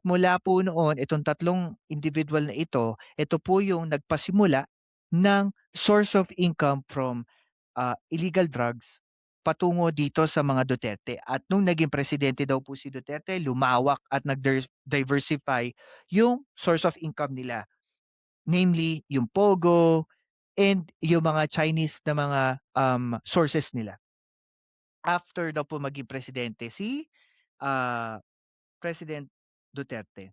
mula po noon itong tatlong individual na ito po yung nagpasimula ng source of income from illegal drugs patungo dito sa mga Duterte. At nung naging presidente daw po si Duterte, lumawak at diversify yung source of income nila. Namely, yung Pogo and yung mga Chinese na mga sources nila. After daw po maging presidente si ah, President Duterte.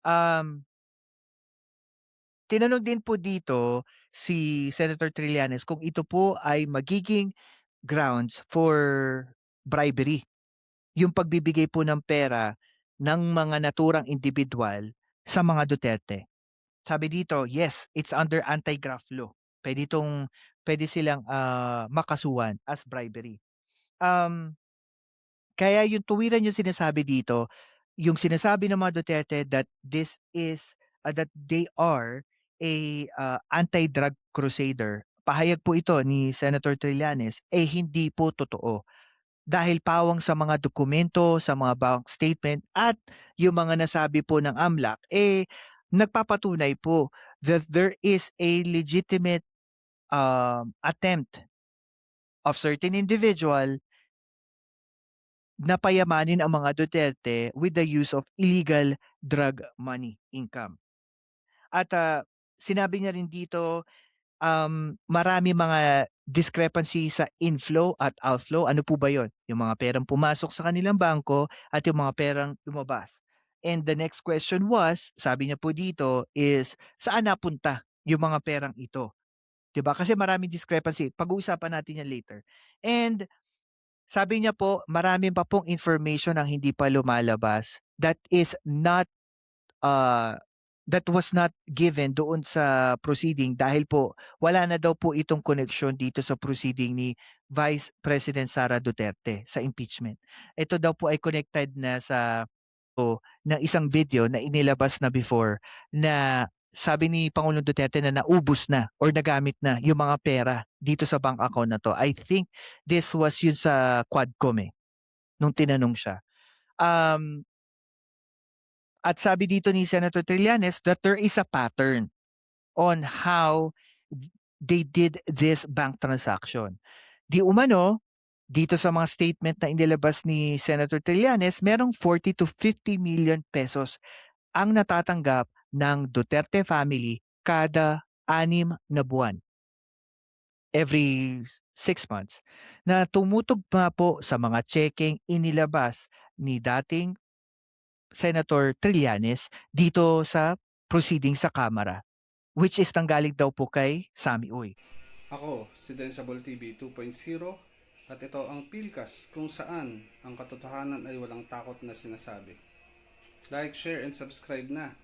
Um, Tinanong din po dito si Senator Trillanes kung ito po ay magiging grounds for bribery, yung pagbibigay po ng pera ng mga naturang individual sa mga Duterte. Sabi dito, yes, it's under anti-graft law. Pwede silang makasuhan as bribery. Um, Kaya yung tuwiran yung sinasabi dito, yung sinasabi ng mga Duterte that that they are a anti-drug crusader. Pahayag po ito ni Senator Trillanes, hindi po totoo. Dahil pawang sa mga dokumento, sa mga bank statement at yung mga nasabi po ng AMLAC, nagpapatunay po that there is a legitimate attempt of certain individual na payamanin ang mga Duterte with the use of illegal drug money income. At sinabi niya rin dito, marami mga discrepancy sa inflow at outflow. Ano po ba yon? Yung mga perang pumasok sa kanilang bangko at yung mga perang lumabas. And the next question was, sabi niya po dito, is saan napunta yung mga perang ito? 'Di ba? Kasi maraming discrepancy. Pag-uusapan natin yan later. And sabi niya po, marami pa pong information ang hindi pa lumalabas uh, that was not given doon sa proceeding dahil po wala na daw po itong connection dito sa proceeding ni Vice President Sara Duterte sa impeachment. Ito daw po ay connected na ng isang video na inilabas na before na sabi ni Pangulong Duterte na naubos na or nagamit na yung mga pera dito sa bank account na to. I think this was yun sa Quadcom nung tinanong siya. Um, at sabi dito ni Senator Trillanes that there is a pattern on how they did this bank transaction. Di umano, dito sa mga statement na inilabas ni Senator Trillanes, merong 40 to 50 million pesos ang natatanggap ng Duterte family kada 6 na buwan, every 6 months, na tumutugma po sa mga checking inilabas ni dating Senator Trillanes dito sa proceeding sa Kamara, which is nanggaling daw po kay Sammy Uy. Ako, si Densable TV 2.0 at ito ang Pilkas kung saan ang katotohanan ay walang takot na sinasabi. Like, share, and subscribe na.